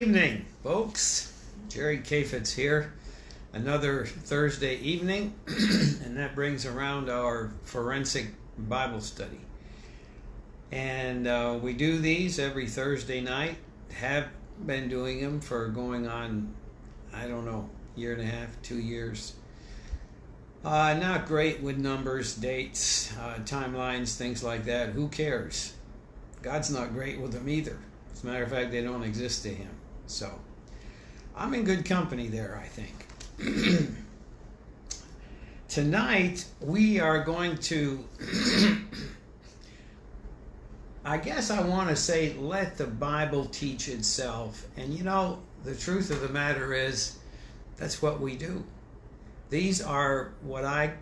Evening, folks. Jerry Kaifetz here. Another Thursday evening, and that brings around our forensic Bible study. And we do these every Thursday night. Have been doing them for going on, I don't know, year and a half, 2 years. Not great with numbers, dates, timelines, things like that. Who cares? God's not great with them either. As a matter of fact, they don't exist to him. So, I'm in good company there, I think. Tonight, we are going to, I guess I want to say, let the Bible teach itself. And you know, the truth of the matter is, that's what we do. These are what I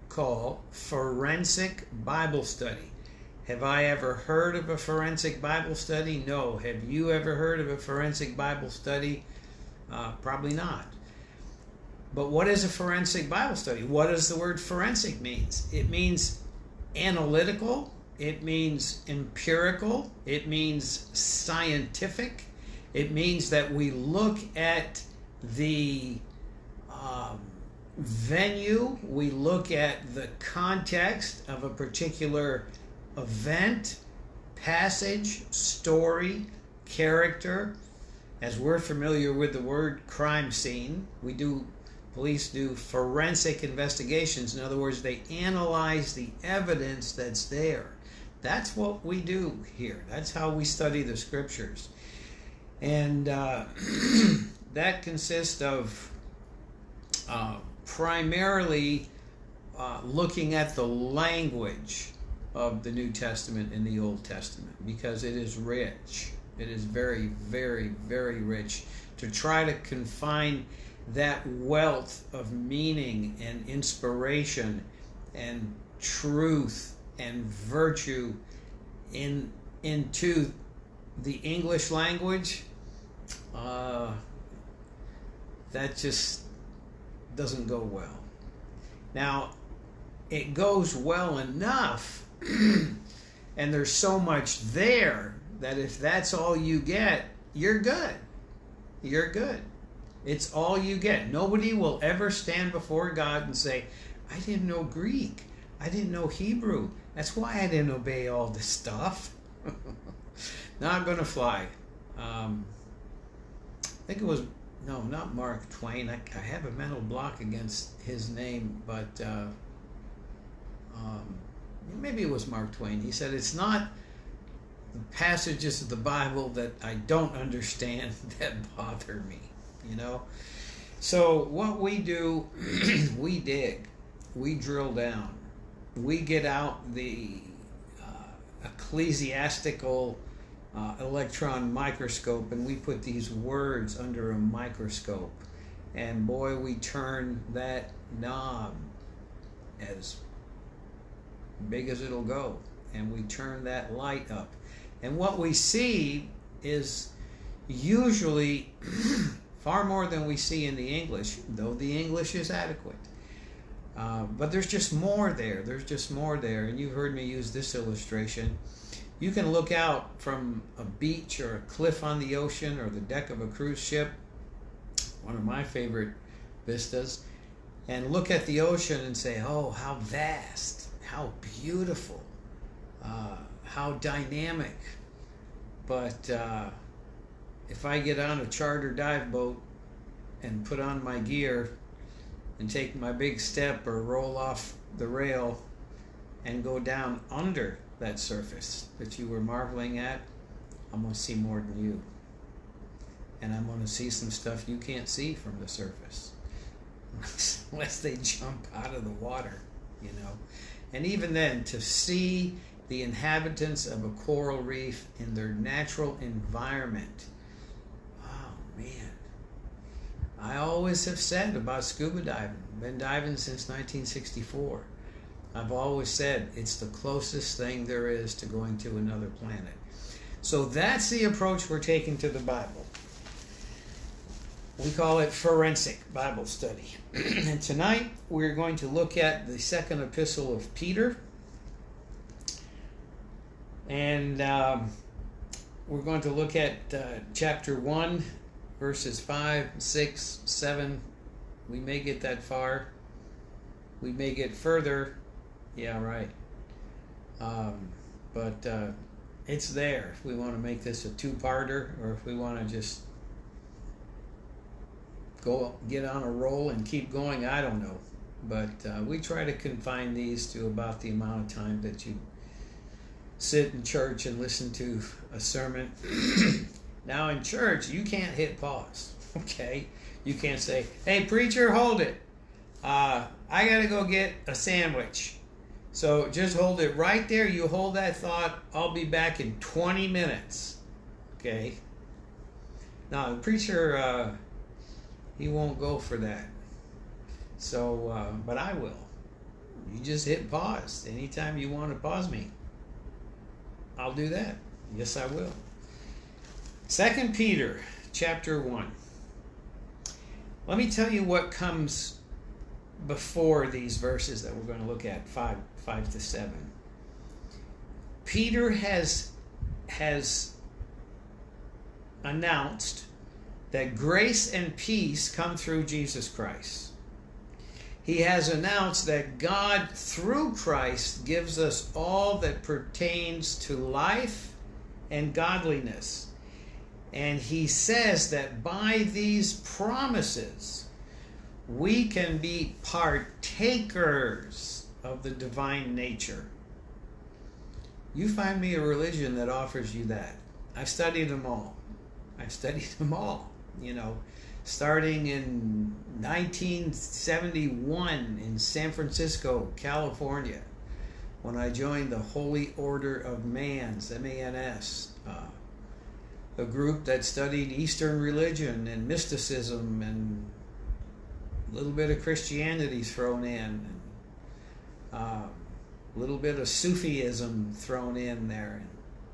call forensic Bible study. Have I ever heard of a forensic Bible study? No. Have you ever heard of a forensic Bible study? Probably not. But what is a forensic Bible study? What does the word forensic mean? It means analytical. It means empirical. It means scientific. It means that we look at the venue. We look at the context of a particular event, passage, story, character. As we're familiar with the word crime scene, police do forensic investigations. In other words, they analyze the evidence that's there. That's what we do here. That's how we study the scriptures. And that consists of primarily looking at the language of the New Testament and the Old Testament, because it is rich. It is very, very, very rich. To try to confine that wealth of meaning and inspiration and truth and virtue into the English language, that just doesn't go well. Now, it goes well enough and there's so much there that if that's all you get, you're good. You're good. It's all you get. Nobody will ever stand before God and say, I didn't know Greek. I didn't know Hebrew. That's why I didn't obey all this stuff. Not going to fly. I think it was, no, not Mark Twain. I have a mental block against his name, but maybe it was Mark Twain. He said, it's not the passages of the Bible that I don't understand that bother me, you know? So what we do, we dig, we drill down, we get out the ecclesiastical electron microscope, and we put these words under a microscope, and boy, we turn that knob as big as it'll go, and we turn that light up, and what we see is usually far more than we see in the English, though the English is adequate. But there's just more there. There's just more there. And you've heard me use this illustration. You can look out from a beach or a cliff on the ocean or the deck of a cruise ship, one of my favorite vistas, and look at the ocean and say, oh, how vast, how beautiful, how dynamic. But if I get on a charter dive boat and put on my gear and take my big step or roll off the rail and go down under that surface that you were marveling at, I'm going to see more than you. And I'm going to see some stuff you can't see from the surface. Unless they jump out of the water, you know. And even then, to see the inhabitants of a coral reef in their natural environment, oh man. I always have said about scuba diving, been diving since 1964. I've always said it's the closest thing there is to going to another planet. So that's the approach we're taking to the Bible. We call it forensic Bible study. And tonight we're going to look at the second epistle of Peter. And we're going to look at chapter 1 verses 5, 6, 7. We may get that far. We may get further. Yeah, right. But it's there if we want to make this a two-parter, or if we want to just get on a roll and keep going. I don't know. But we try to confine these to about the amount of time that you sit in church and listen to a sermon. Now in church, you can't hit pause, okay? You can't say, hey, preacher, hold it. I got to go get a sandwich. So just hold it right there. You hold that thought. I'll be back in 20 minutes, okay? Now, the preacher, he won't go for that. So, but I will. You just hit pause. Anytime you want to pause me, I'll do that. Yes, I will. 2 Peter chapter 1. Let me tell you what comes before these verses that we're going to look at, 5 to 7. Peter has announced that grace and peace come through Jesus Christ. He has announced that God, through Christ, gives us all that pertains to life and godliness. And he says that by these promises, we can be partakers of the divine nature. You find me a religion that offers you that. I've studied them all. You know, starting in 1971 in San Francisco, California, when I joined the Holy Order of Mans, M-A-N-S, a group that studied Eastern religion and mysticism, and a little bit of Christianity thrown in, and a little bit of Sufism thrown in there, and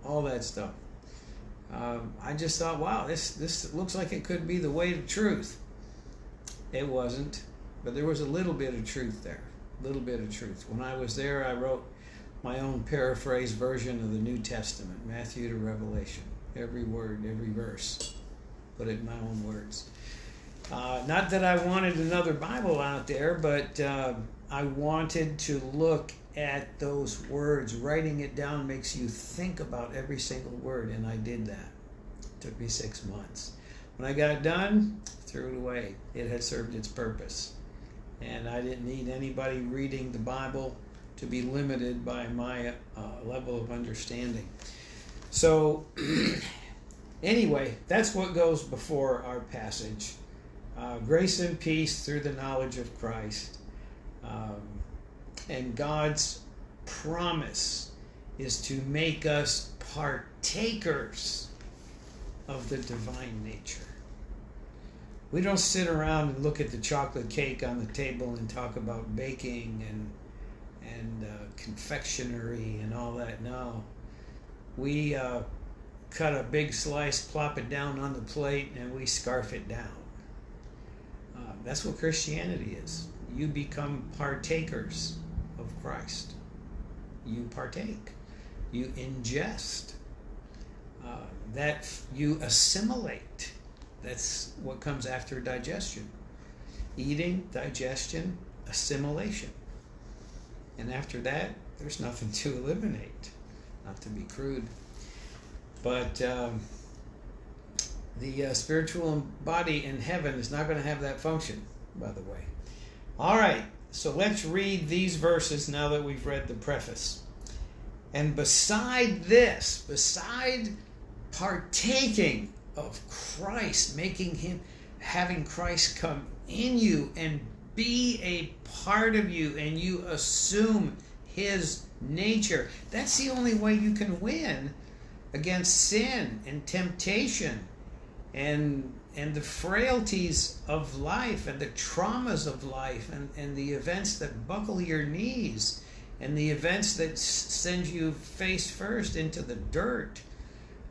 all that stuff. I just thought, wow, this looks like it could be the way to truth. It wasn't, but there was a little bit of truth there. A little bit of truth. When I was there, I wrote my own paraphrased version of the New Testament, Matthew to Revelation. Every word, every verse. Put it in my own words. Not that I wanted another Bible out there, but I wanted to look at those words. Writing it down makes you think about every single word, and I did that. It took me 6 months. When I got done, threw it away. It had served its purpose. And I didn't need anybody reading the Bible to be limited by my level of understanding. So, anyway, that's what goes before our passage. Grace and peace through the knowledge of Christ. And God's promise is to make us partakers of the divine nature. We don't sit around and look at the chocolate cake on the table and talk about baking and confectionery and all that. No. We cut a big slice, plop it down on the plate, and we scarf it down. That's what Christianity is. You become partakers of Christ. You partake. You ingest. That you assimilate. That's what comes after digestion. Eating, digestion, assimilation. And after that, there's nothing to eliminate. Not to be crude. But the spiritual body in heaven is not going to have that function, by the way. All right, so let's read these verses now that we've read the preface. And beside this, beside partaking of Christ, having Christ come in you and be a part of you, and you assume his nature. That's the only way you can win against sin and temptation and the frailties of life and the traumas of life and the events that buckle your knees and the events that send you face first into the dirt.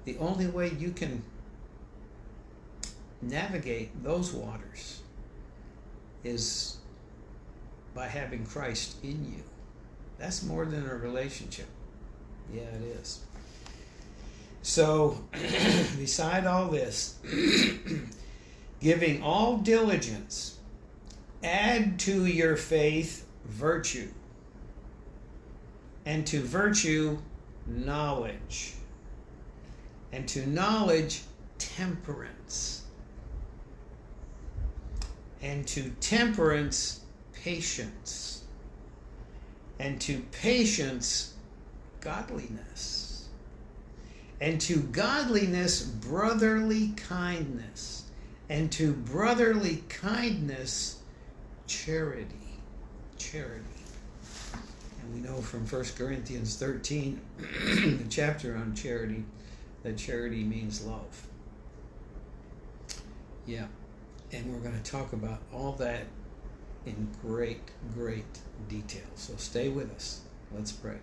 The only way you can navigate those waters is by having Christ in you. That's more than a relationship. Yeah, it is. So, beside all this, Giving all diligence, add to your faith virtue, and to virtue knowledge, and to knowledge temperance, and to temperance patience, and to patience godliness, and to godliness brotherly kindness, and to brotherly kindness charity. And we know from 1 Corinthians 13, the chapter on charity, that charity means love. Yeah, and we're going to talk about all that in great detail. So stay with us. Let's pray.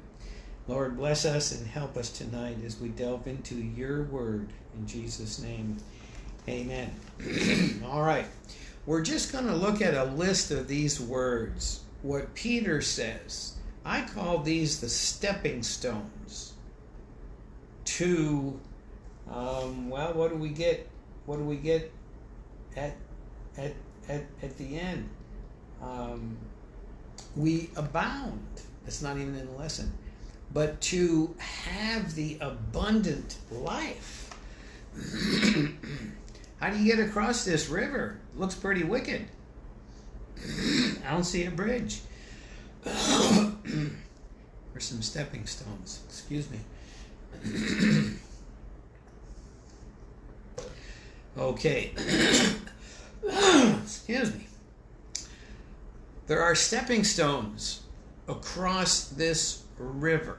Lord, bless us and help us tonight as we delve into your word. In Jesus' name, amen. All right. We're just going to look at a list of these words. What Peter says, I call these the stepping stones to, what do we get? What do we get at the end? We abound. That's not even in the lesson. But to have the abundant life. How do you get across this river? Looks pretty wicked. I don't see a bridge. There's some stepping stones. Excuse me. Okay. Excuse me. There are stepping stones across this river,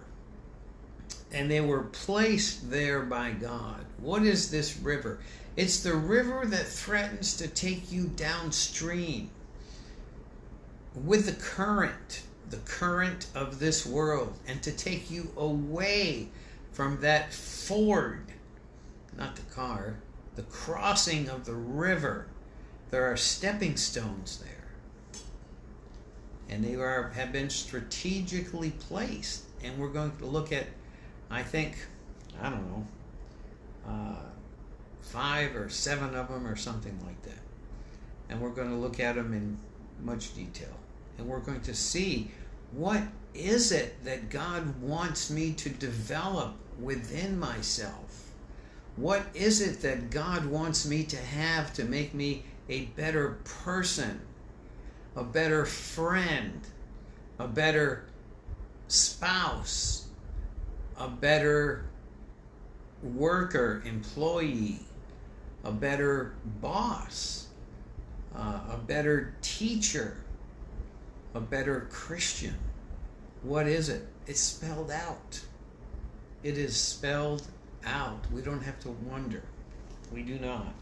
and they were placed there by God. What is this river? It's the river that threatens to take you downstream with the current of this world, and to take you away from that ford, not the car, the crossing of the river. There are stepping stones there. And they have been strategically placed. And we're going to look at, I think, 5 or 7 of them or something like that. And we're going to look at them in much detail. And we're going to see, what is it that God wants me to develop within myself? What is it that God wants me to have to make me a better person, a better friend, a better spouse, a better worker, employee, a better boss, a better teacher, a better Christian? What is it? It's spelled out. It is spelled out. We don't have to wonder. We do not.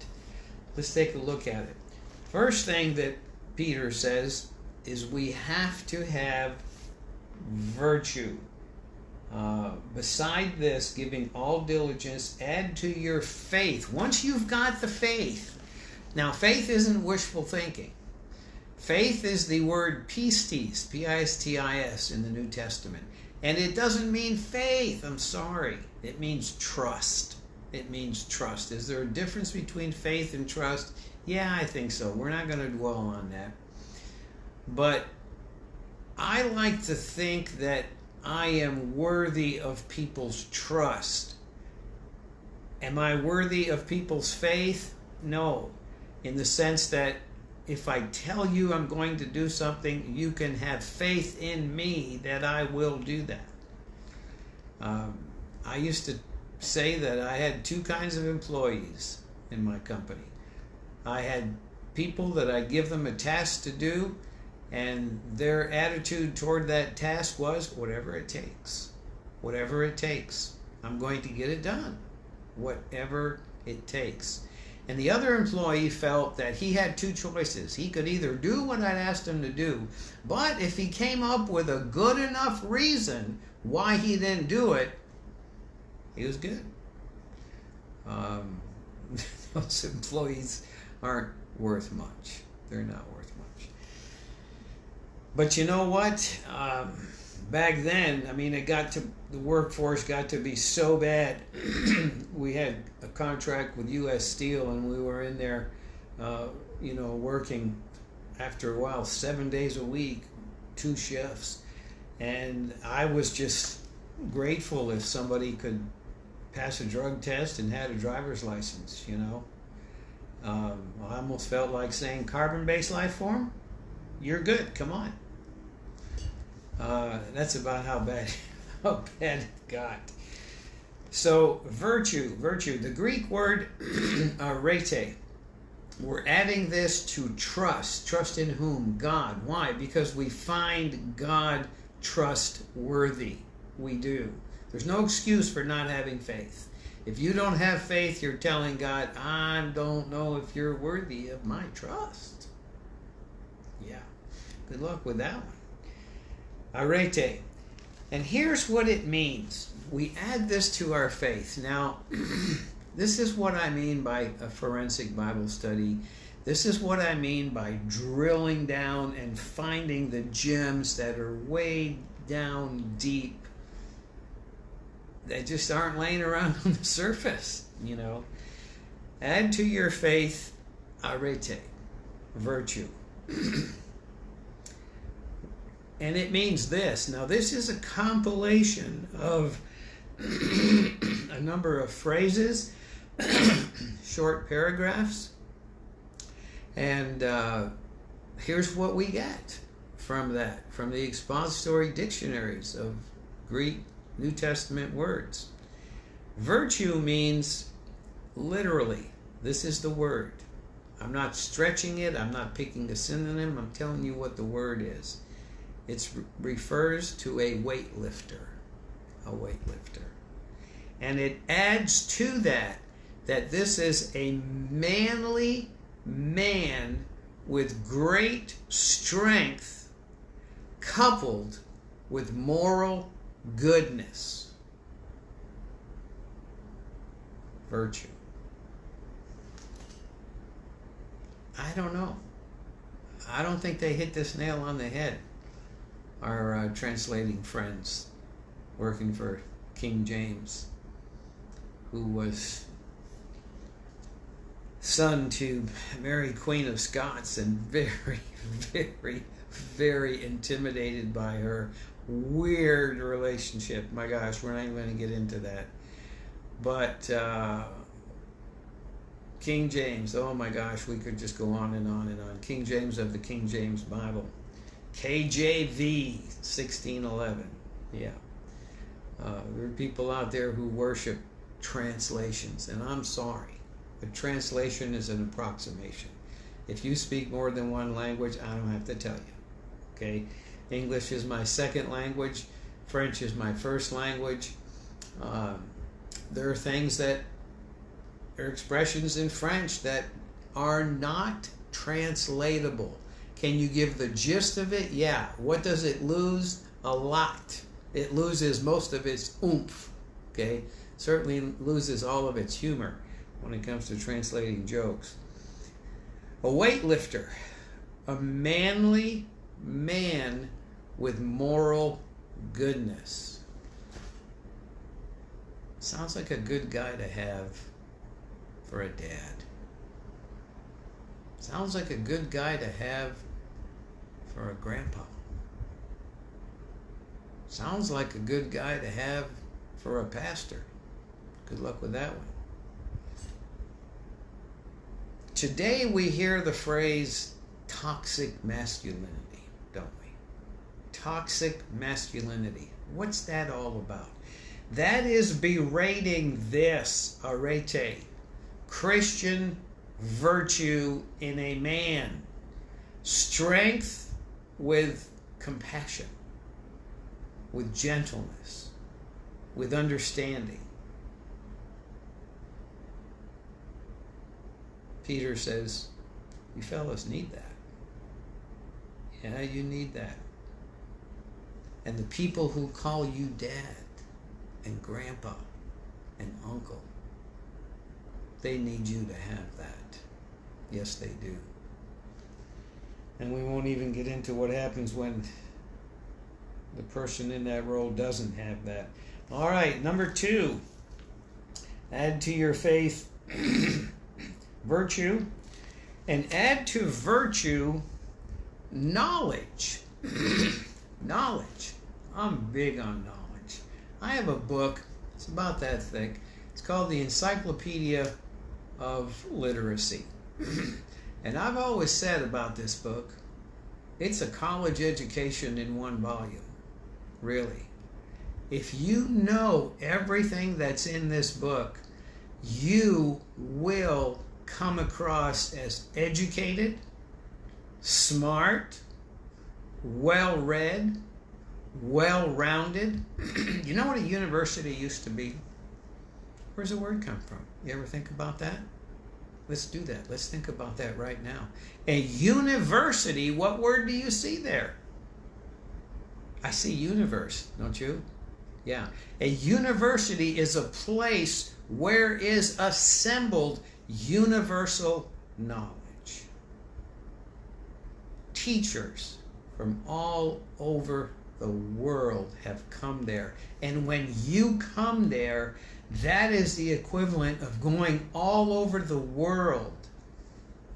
Let's take a look at it. First thing that Peter says is we have to have virtue. Beside this, giving all diligence, add to your faith. Once you've got the faith. Now, faith isn't wishful thinking. Faith is the word pistis, P-I-S-T-I-S in the New Testament. And it doesn't mean faith. I'm sorry. It means trust. It means trust. Is there a difference between faith and trust? Yeah, I think so. We're not going to dwell on that. But I like to think that I am worthy of people's trust. Am I worthy of people's faith? No. In the sense that if I tell you I'm going to do something, you can have faith in me that I will do that. I used to say that I had 2 kinds of employees in my company. I had people that I give them a task to do, and their attitude toward that task was, whatever it takes. Whatever it takes. I'm going to get it done. Whatever it takes. And the other employee felt that he had 2 choices. He could either do what I'd asked him to do, but if he came up with a good enough reason why he didn't do it, he was good. Those employees aren't worth much. They're not worth much. But you know what? Back then, the workforce got to be so bad. We had a contract with U.S. Steel, and we were in there working after a while 7 days a week, 2 shifts. And I was just grateful if somebody could pass a drug test and had a driver's license, I almost felt like saying, carbon-based life form, you're good, come on. That's about how bad it got. So virtue, the Greek word rete. We're adding this to trust. Trust in whom? God. Why? Because we find God trustworthy. We do. There's no excuse for not having faith. If you don't have faith, you're telling God, I don't know if you're worthy of my trust. Yeah. Good luck with that one. Arete. And here's what it means. We add this to our faith. Now, this is what I mean by a forensic Bible study. This is what I mean by drilling down and finding the gems that are way down deep. They just aren't laying around on the surface, Add to your faith, arete, virtue. And it means this. Now, this is a compilation of a number of phrases, short paragraphs, and here's what we get from that, from the expository dictionaries of Greek New Testament words. Virtue means, literally, this is the word. I'm not stretching it, I'm not picking a synonym, I'm telling you what the word is. It refers to a weightlifter. And it adds to that this is a manly man with great strength coupled with moral goodness. Virtue. I don't know. I don't think they hit this nail on the head. Our translating friends working for King James, who was son to Mary, Queen of Scots, and very, very, very intimidated by her weird relationship. My gosh, we're not even going to get into that. But King James, oh my gosh, we could just go on and on and on. King James of the King James Bible. KJV 1611. Yeah. There are people out there who worship translations, and I'm sorry. A translation is an approximation. If you speak more than one language, I don't have to tell you. Okay? English is my second language. French is my first language. There are things that are expressions in French that are not translatable. Can you give the gist of it? Yeah. What does it lose? A lot. It loses most of its oomph. Okay? Certainly loses all of its humor when it comes to translating jokes. A weightlifter. A manly man with moral goodness. Sounds like a good guy to have for a dad. Sounds like a good guy to have for a grandpa. Sounds like a good guy to have for a pastor. Good luck with that one. Today we hear the phrase toxic masculinity, don't we? Toxic masculinity. What's that all about? That is berating this, arete, Christian virtue in a man. Strength with compassion, with gentleness, with understanding. Peter says, you fellas need that. Yeah, you need that. And the people who call you dad and grandpa and uncle, they need you to have that. Yes, they do. And we won't even get into what happens when the person in that role doesn't have that. All right, number 2. Add to your faith virtue. And add to virtue knowledge. Knowledge. I'm big on knowledge. I have a book, it's about that thick. It's called the Encyclopedia of Literacy. And I've always said about this book, it's a college education in one volume. Really. If you know everything that's in this book, you will come across as educated, smart, well-read, well-rounded. You know what a university used to be? Where's the word come from? You ever think about that? Let's do that. Let's think about that right now. A university, what word do you see there? I see universe, don't you? Yeah. A university is a place where is assembled universal knowledge. Teachers from all over the world have come there. And when you come there, that is the equivalent of going all over the world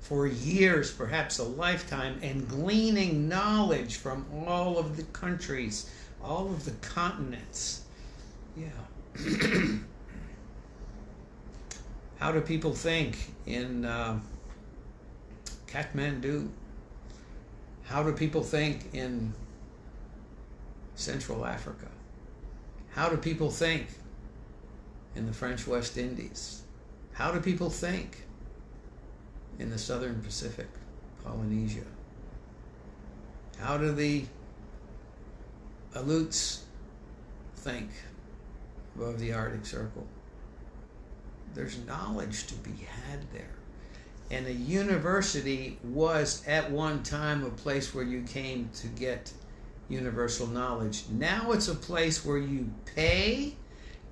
for years, perhaps a lifetime, and gleaning knowledge from all of the countries, all of the continents. Yeah. How do people think in Kathmandu? How do people think in Central Africa? How do people think in the French West Indies? How do people think in the Southern Pacific, Polynesia? How do the Aleutians think above the Arctic Circle? There's knowledge to be had there. And a university was at one time a place where you came to get universal knowledge. Now it's a place where you pay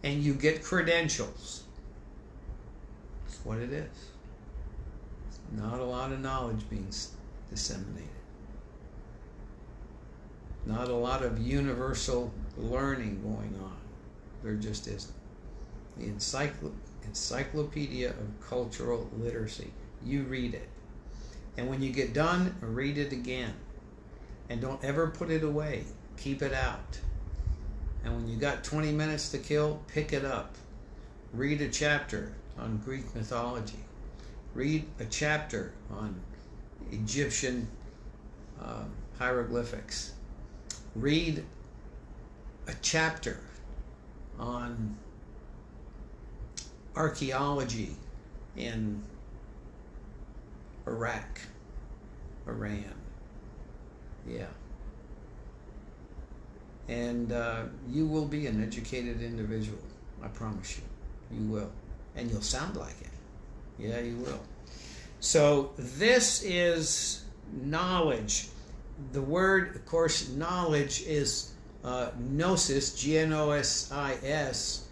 and you get credentials. That's what it is. Not a lot of knowledge being disseminated. Not a lot of universal learning going on. There just isn't. The Encyclopedia of Cultural Literacy. You read it. And when you get done, read it again. And don't ever put it away. Keep it out. And when you got 20 minutes to kill, pick it up. Read a chapter on Greek mythology. Read a chapter on Egyptian hieroglyphics. Read a chapter on archaeology in Iraq, Iran. Yeah. And you will be an educated individual. I promise you. You will. And you'll sound like it. Yeah, you will. So this is knowledge. The word, of course, knowledge is gnosis, G-N-O-S-I-S,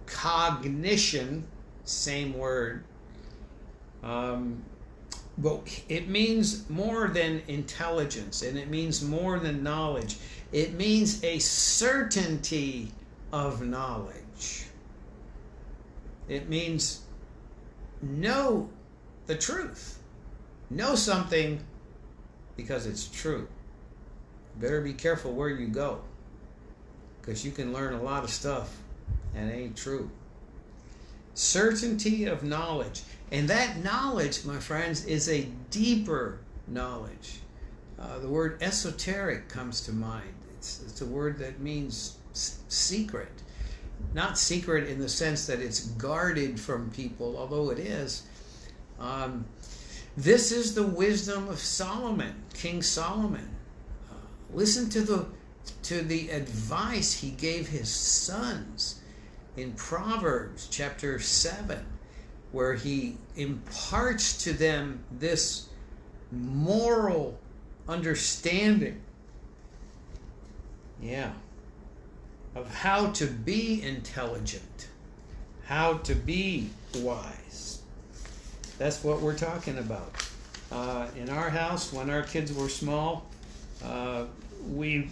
cognition, same word. But it means more than intelligence, and it means more than knowledge. It means a certainty of knowledge. It means know the truth. Know something because it's true. Better be careful where you go, because you can learn a lot of stuff and it ain't true. Certainty of knowledge. And that knowledge, my friends, is a deeper knowledge. The word esoteric comes to mind. It's a word that means secret. Not secret in the sense that it's guarded from people, although it is. This is the wisdom of Solomon, King Solomon. Listen to the advice he gave his sons in Proverbs chapter 7, where he imparts to them this moral understanding, of how to be intelligent, how to be wise. That's what we're talking about. In our house, when our kids were small, we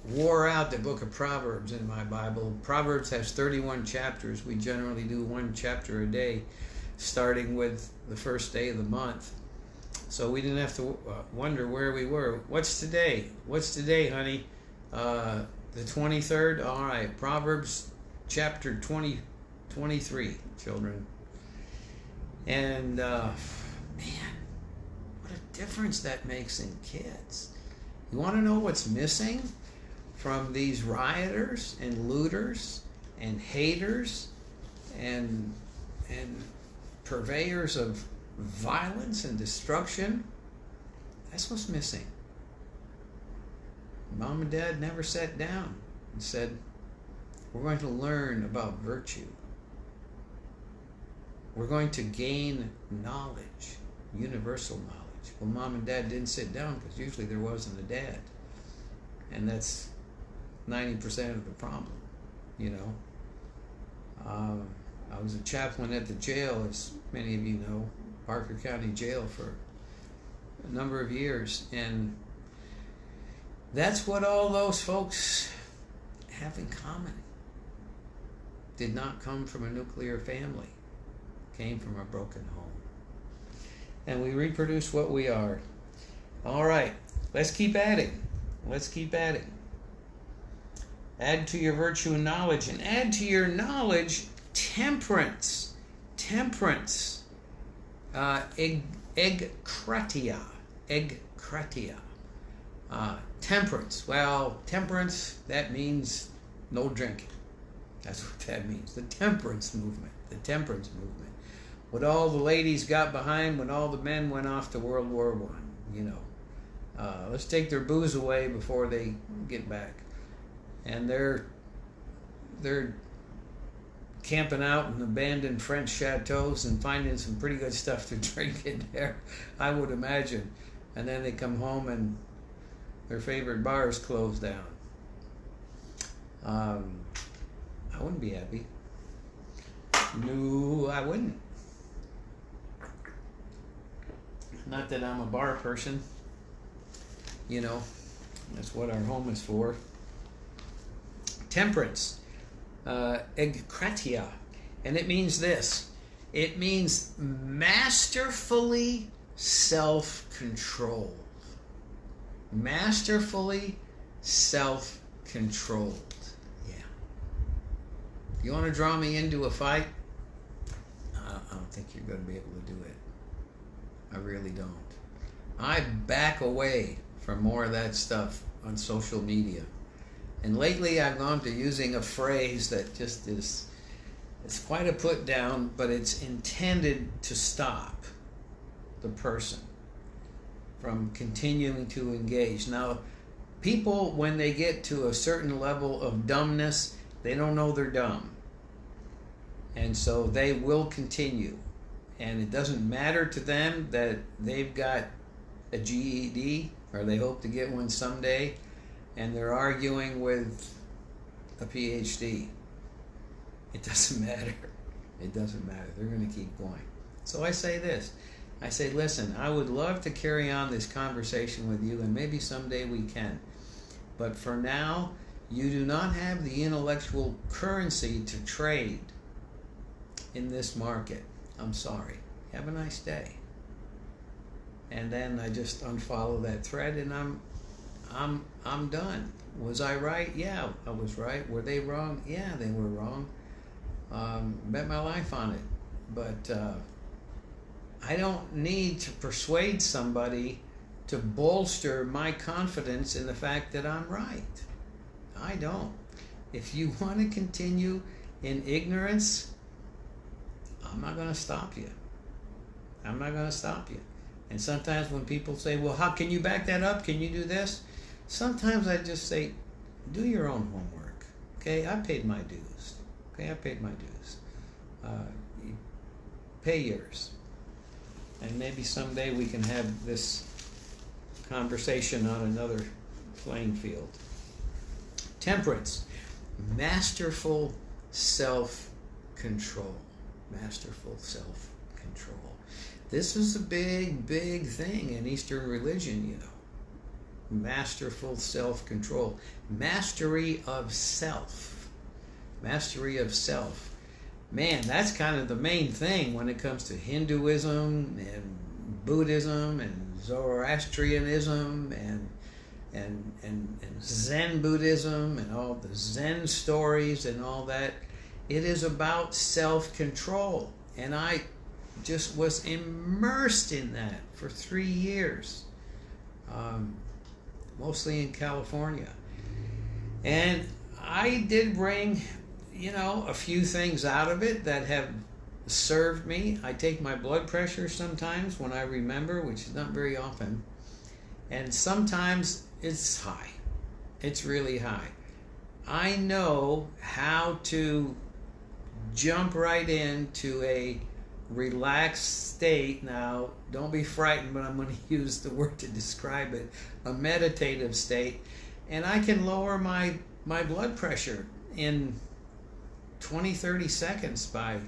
wore out the book of Proverbs in my Bible. Proverbs has 31 chapters. We generally do one chapter a day, starting with the first day of the month. So we didn't have to wonder where we were. What's today? What's today, honey? The 23rd? All right. Proverbs chapter 23, children. And, man, what a difference that makes in kids. You want to know what's missing from these rioters and looters and haters and purveyors of violence and destruction? That's what's missing. Mom and Dad never sat down and said, we're going to learn about virtue. We're going to gain knowledge, universal knowledge. Well, Mom and Dad didn't sit down because usually there wasn't a dad. And that's 90% of the problem, you know. I was a chaplain at the jail, as many of you know, Parker County Jail, for a number of years. And that's what all those folks have in common. Did not come from a nuclear family. Came from a broken home. And we reproduce what we are. All right, let's keep adding. Let's keep adding. Add to your virtue and knowledge, and add to your knowledge temperance. Temperance. Egkratia. Egkratia. Temperance. Well, temperance, that means no drinking. That's what that means. The temperance movement. The temperance movement. What all the ladies got behind when all the men went off to World War I. You know. Let's take their booze away before they get back. And they're camping out in abandoned French chateaus and finding some pretty good stuff to drink in there, I would imagine. And then they come home and their favorite bars closed down. I wouldn't be happy. No, I wouldn't. Not that I'm a bar person. You know, that's what our home is for. Temperance. Egkratia. And it means this. It means masterfully self-controlled. Masterfully self-controlled. Yeah. You want to draw me into a fight? I don't think you're going to be able to do it. I really don't. I back away from more of that stuff on social media. And lately I've gone to using a phrase that just is, it's quite a put down, but it's intended to stop the person from continuing to engage. Now, people, when they get to a certain level of dumbness, they don't know they're dumb. And so they will continue. And it doesn't matter to them that they've got a GED or they hope to get one someday, and they're arguing with a Ph.D. It doesn't matter. It doesn't matter. They're going to keep going. So I say this. I say, listen, I would love to carry on this conversation with you, and maybe someday we can. But for now, you do not have the intellectual currency to trade in this market. I'm sorry. Have a nice day. And then I just unfollow that thread, and I'm done. Was I right? Yeah, I was right. Were they wrong? Yeah, they were wrong. Bet my life on it. But I don't need to persuade somebody to bolster my confidence in the fact that I'm right. I don't. If you want to continue in ignorance, I'm not going to stop you. I'm not going to stop you. And sometimes when people say, well, how can you back that up? Can you do this? Sometimes I just say, do your own homework. Okay, I paid my dues. Okay, I paid my dues. You pay yours. And maybe someday we can have this conversation on another playing field. Temperance. Masterful self-control. Masterful self-control. This is a big, big thing in Eastern religion, you know. Masterful self-control. Mastery of self. Mastery of self. Man, that's kind of the main thing when it comes to Hinduism and Buddhism and Zoroastrianism and Zen Buddhism and all the Zen stories and all that. It is about self-control. And I just was immersed in that for 3 years, mostly in California. And I did bring, a few things out of it that have served me. I take my blood pressure sometimes when I remember, which is not very often. And sometimes it's high. It's really high. I know how to jump right into a relaxed state. Now, don't be frightened, but I'm going to use the word to describe it. A meditative state. And I can lower my blood pressure in 20, 30 seconds by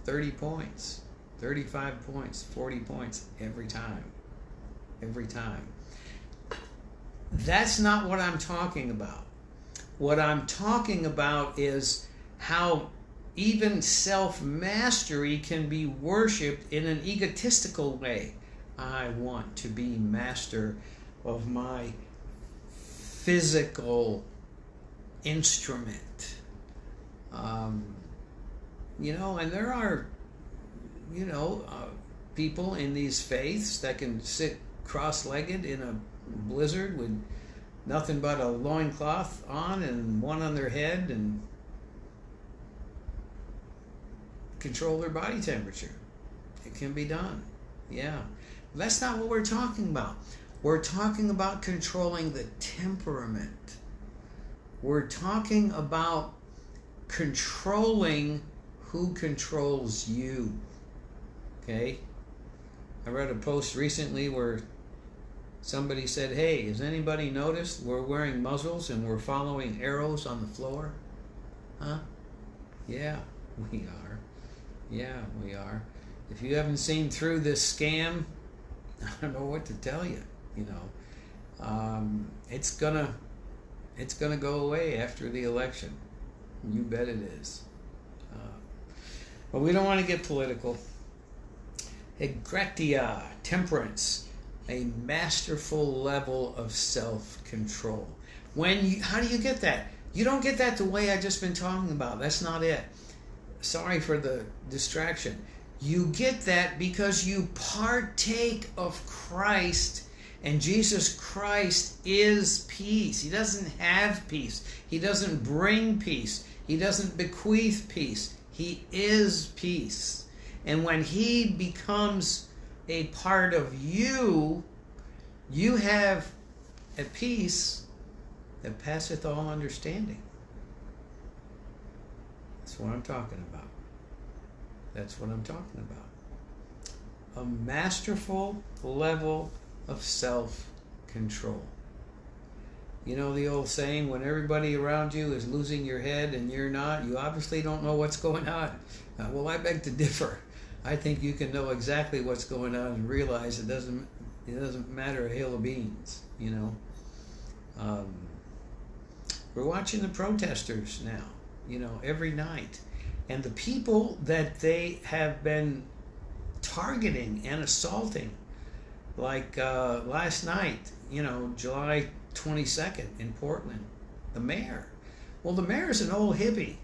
30 points, 35 points, 40 points every time. Every time. That's not what I'm talking about. What I'm talking about is how even self-mastery can be worshipped in an egotistical way. I want to be master of my physical instrument. And there are, people in these faiths that can sit cross-legged in a blizzard with nothing but a loincloth on and one on their head and control their body temperature. It can be done. Yeah. That's not what we're talking about. We're talking about controlling the temperament. We're talking about controlling who controls you. Okay? I read a post recently where somebody said, hey, has anybody noticed we're wearing muzzles and we're following arrows on the floor? Huh? Yeah, we are. Yeah, we are. If you haven't seen through this scam, I don't know what to tell you. It's gonna go away after the election. You bet it is. But we don't want to get political. Egretia, temperance, a masterful level of self-control. How do you get that? You don't get that the way I've just been talking about. That's not it. Sorry for the distraction. You get that because you partake of Christ, and Jesus Christ is peace. He doesn't have peace. He doesn't bring peace. He doesn't bequeath peace. He is peace. And when He becomes a part of you, you have a peace that passeth all understanding. That's what I'm talking about. That's what I'm talking about. A masterful level of self-control. You know the old saying, when everybody around you is losing your head and you're not, you obviously don't know what's going on. Well, I beg to differ. I think you can know exactly what's going on and realize it doesn't matter a hill of beans, We're watching the protesters now, every night. And the people that they have been targeting and assaulting, like last night, July 22nd in Portland, the mayor. Well, the mayor's an old hippie,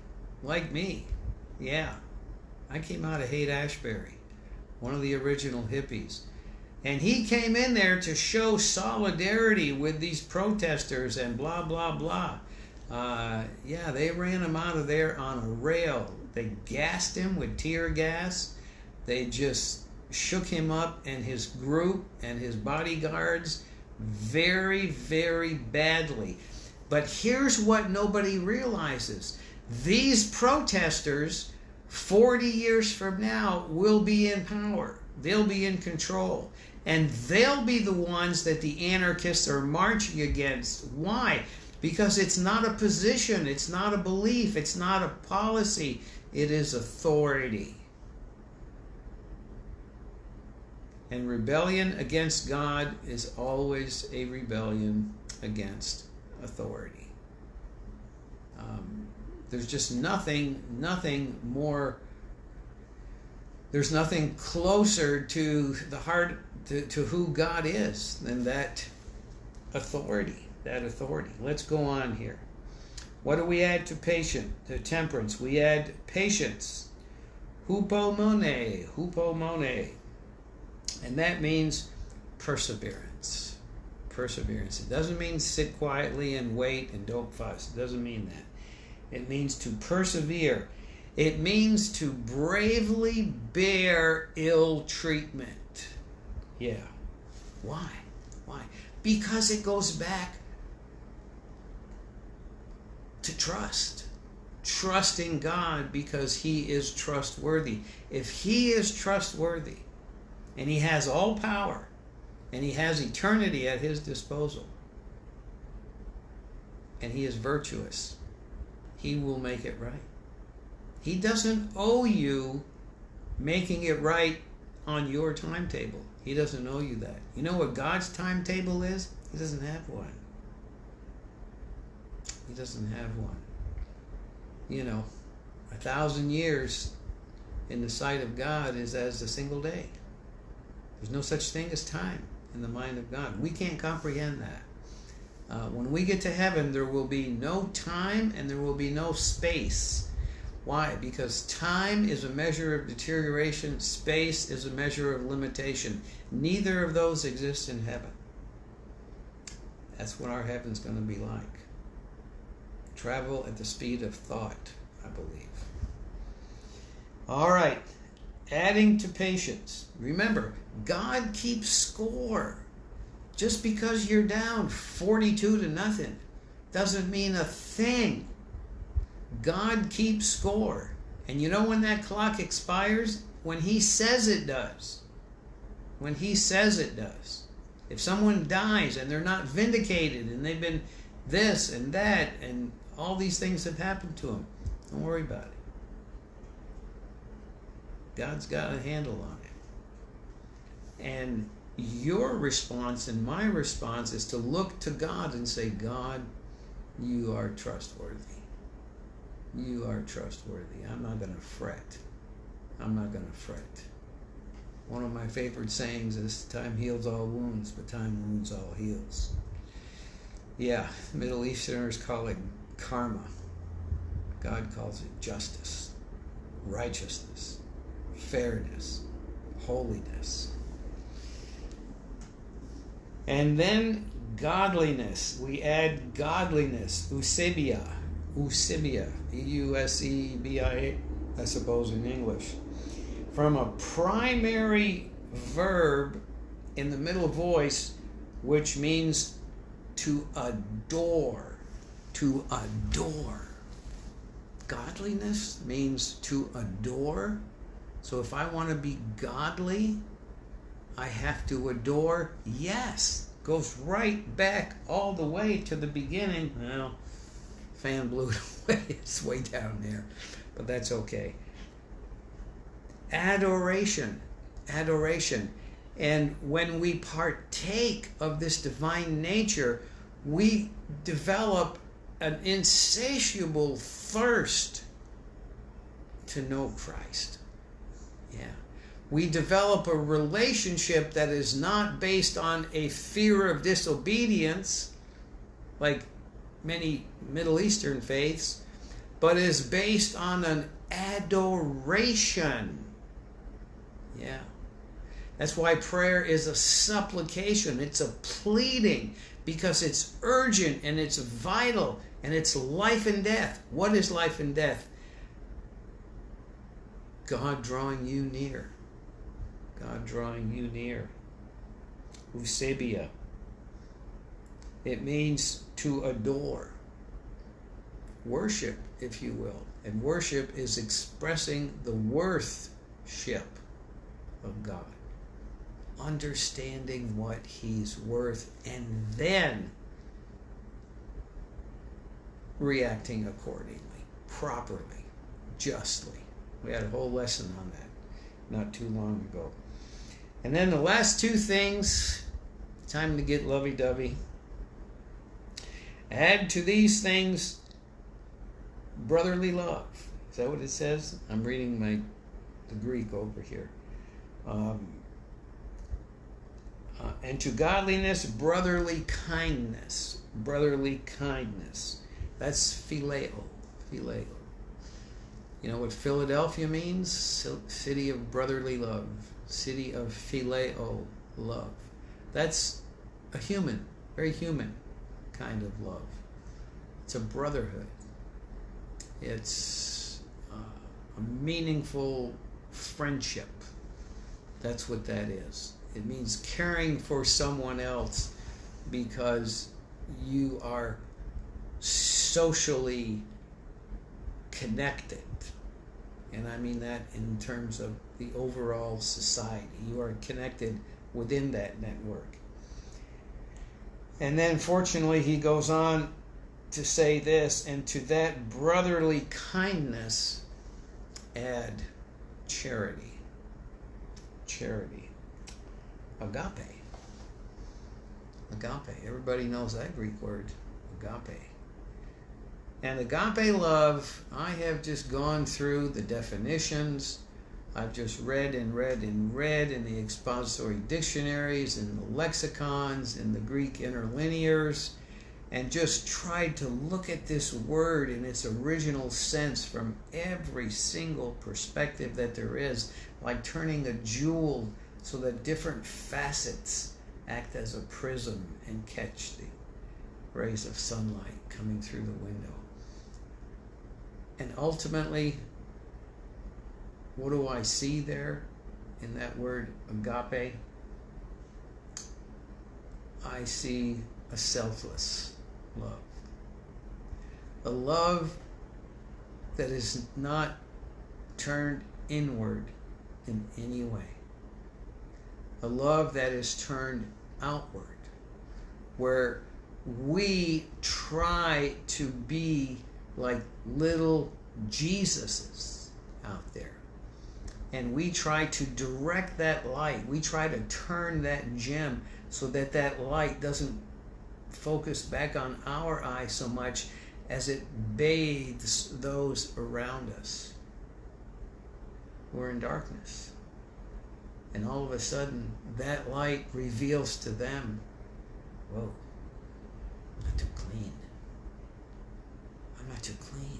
like me. Yeah, I came out of Haight-Ashbury, one of the original hippies. And he came in there to show solidarity with these protesters and blah, blah, blah. They ran him out of there on a rail. They gassed him with tear gas. They just shook him up and his group and his bodyguards very, very badly. But here's what nobody realizes. These protesters, 40 years from now, will be in power. They'll be in control. And they'll be the ones that the anarchists are marching against. Why? Because it's not a position, it's not a belief, it's not a policy, it is authority. And rebellion against God is always a rebellion against authority. There's just nothing more There's nothing closer to the heart, to who God is, than that authority. Let's go on here. What do we add to temperance? We add patience. Hupomone. And that means perseverance. It doesn't mean sit quietly and wait and don't fuss. It doesn't mean that. It means to persevere. It means to bravely bear ill treatment. Yeah. Why? Because it goes back to trust. Trusting God because He is trustworthy. If He is trustworthy, and He has all power, and He has eternity at His disposal, and He is virtuous, He will make it right. He doesn't owe you making it right on your timetable. He doesn't owe you that. You know what God's timetable is? He doesn't have one. He doesn't have one. 1,000 years in the sight of God is as a single day. There's no such thing as time in the mind of God. We can't comprehend that. When we get to heaven, there will be no time and there will be no space. Why? Because time is a measure of deterioration. Space is a measure of limitation. Neither of those exist in heaven. That's what our heaven's going to be like. Travel at the speed of thought, I believe. All right. Adding to patience. Remember, God keeps score. Just because you're down 42-0 doesn't mean a thing. God keeps score. And you know when that clock expires? When He says it does. When He says it does. If someone dies and they're not vindicated and they've been this and that and all these things have happened to them, don't worry about it. God's got a handle on it. And your response and my response is to look to God and say, God, you are trustworthy. You are trustworthy. I'm not going to fret. One of my favorite sayings is, time heals all wounds, but time wounds all heals. Yeah, Middle Easterners call it karma. God calls it justice, righteousness, fairness, holiness. And then godliness. We add godliness, eusebia, E-U-S-E-B-I-A, I suppose in English. From a primary verb in the middle voice, which means to adore. To adore. Godliness means to adore. So if I want to be godly, I have to adore. Yes, goes right back all the way to the beginning. Well, fan blew it away. It's way down there, but that's okay. Adoration. And when we partake of this divine nature, we develop an insatiable thirst to know Christ. Yeah. We develop a relationship that is not based on a fear of disobedience, like many Middle Eastern faiths, but is based on an adoration. Yeah. That's why prayer is a supplication. It's a pleading, because it's urgent and it's vital and it's life and death. What is life and death? God drawing you near. God drawing you near. Eusebia. It means to adore. Worship, if you will. And worship is expressing the worthship of God. Understanding what He's worth and then reacting accordingly, properly, justly. We had a whole lesson on that not too long ago. And then the last two things, time to get lovey-dovey. Add to these things brotherly love. Is that what it says? I'm reading my the Greek over here. And to godliness, brotherly kindness. Brotherly kindness. That's phileo. Phileo. You know what Philadelphia means? City of brotherly love. City of phileo, love. That's a human, very human kind of love. It's a brotherhood. It's a meaningful friendship. That's what that is. It means caring for someone else because you are socially connected. And I mean that in terms of the overall society. You are connected within that network. And then fortunately he goes on to say this, and to that brotherly kindness add charity. Charity. Agape. Agape. Everybody knows that Greek word. Agape. And agape love, I have just gone through the definitions. I've just read and read and read in the expository dictionaries, in the lexicons, in the Greek interlinears, and just tried to look at this word in its original sense from every single perspective that there is, like turning a jewel so that different facets act as a prism and catch the rays of sunlight coming through the window. And ultimately, what do I see there in that word agape? I see a selfless love. A love that is not turned inward in any way. A love that is turned outward, where we try to be like little Jesuses out there. And we try to direct that light. We try to turn that gem so that that light doesn't focus back on our eye so much as it bathes those around us. We're in darkness. And all of a sudden, that light reveals to them, whoa, I'm not too clean. I'm not too clean.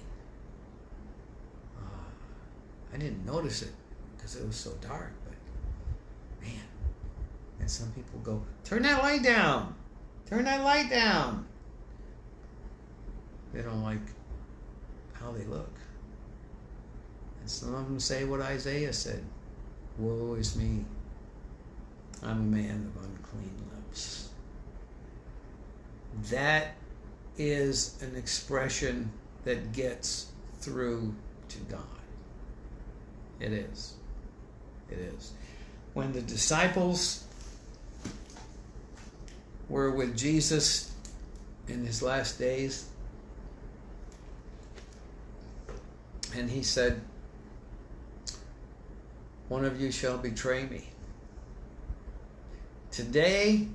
I didn't notice it because it was so dark, but man. And some people go, turn that light down. Turn that light down. They don't like how they look. And some of them say what Isaiah said. Woe is me. I'm a man of unclean lips. That is an expression that gets through to God. It is. It is. When the disciples were with Jesus in his last days, and he said, one of you shall betray me. Today,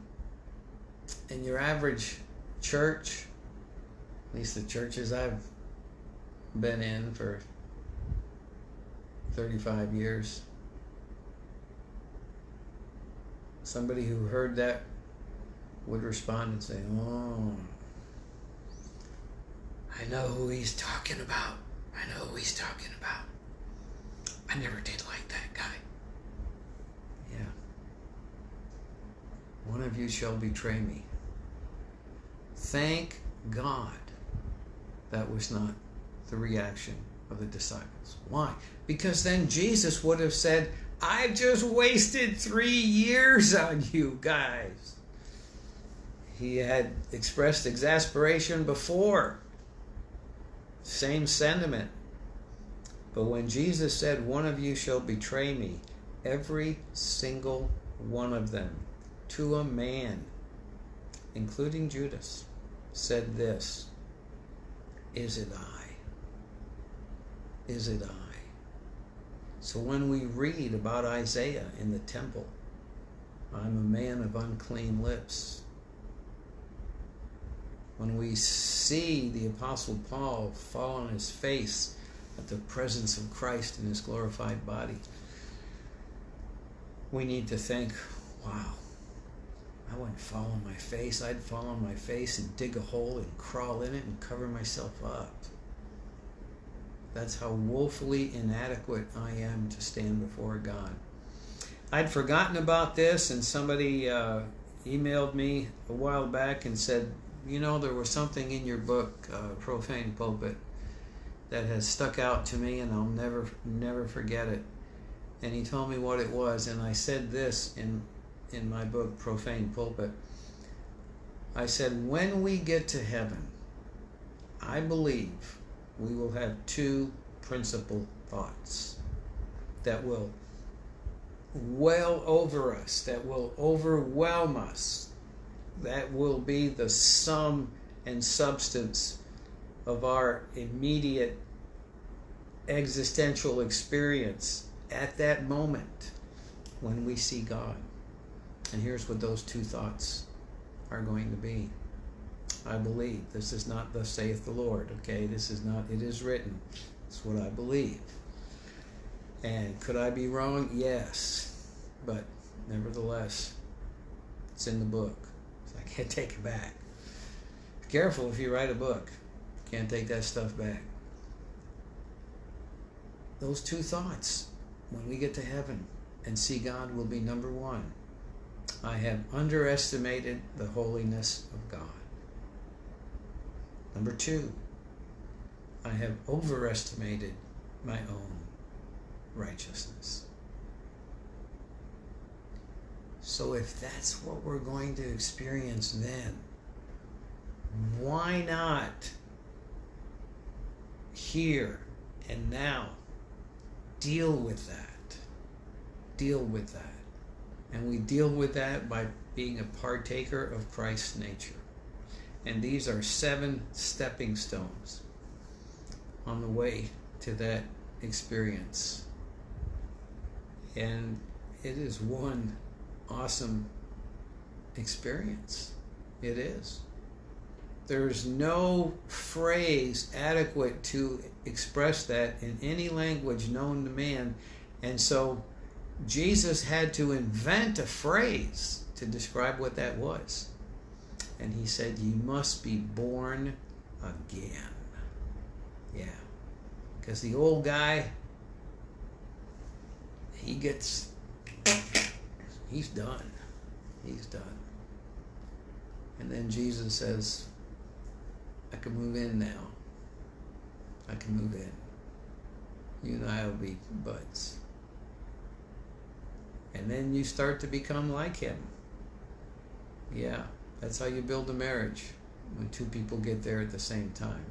in your average church, at least the churches I've been in for 35 years, somebody who heard that would respond and say, oh, I know who he's talking about. I know who he's talking about. I never did like that guy. Yeah. One of you shall betray me. Thank God that was not the reaction of the disciples. Why? Because then Jesus would have said, I've just wasted 3 years on you guys. He had expressed exasperation before. Same sentiment. But when Jesus said, one of you shall betray me, every single one of them, to a man, including Judas, said this, is it I? Is it I? So when we read about Isaiah in the temple, I'm a man of unclean lips. When we see the Apostle Paul fall on his face at the presence of Christ in his glorified body, we need to think, wow, I wouldn't fall on my face. I'd fall on my face and dig a hole and crawl in it and cover myself up. That's how woefully inadequate I am to stand before God. I'd forgotten about this, and somebody emailed me a while back and said, you know, there was something in your book, Profane Pulpit, that has stuck out to me, and I'll never forget it. And he told me what it was, and I said this in my book, Profane Pulpit. I said, when we get to heaven, I believe we will have two principal thoughts that will well over us, that will overwhelm us, that will be the sum and substance of our immediate existential experience at that moment when we see God. And here's what those two thoughts are going to be. I believe. This is not thus saith the Lord, okay? This is not, it is written. It's what I believe. And could I be wrong? Yes. But nevertheless, it's in the book. So I can't take it back. Be careful if you write a book. Can't take that stuff back. Those two thoughts, when we get to heaven and see God, will be number one. I have underestimated the holiness of God. Number two, I have overestimated my own righteousness. So if that's what we're going to experience then, why not here and now deal with that? Deal with that. And we deal with that by being a partaker of Christ's nature. And these are 7 stepping stones on the way to that experience. And it is one awesome experience. It is. There's no phrase adequate to express that in any language known to man. And so Jesus had to invent a phrase to describe what that was. And he said, you must be born again. Yeah. Because the old guy, he's done. He's done. And then Jesus says, I can move in now. I can move in. You and I will be buds. And then you start to become like him. Yeah, that's how you build a marriage, when 2 people get there at the same time.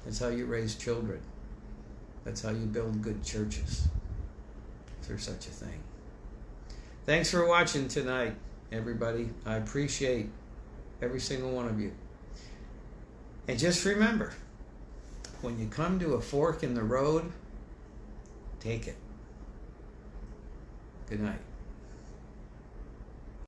That's how you raise children. That's how you build good churches, if there's such a thing. Thanks for watching tonight, everybody. I appreciate every single one of you. And just remember, when you come to a fork in the road, take it. Good night.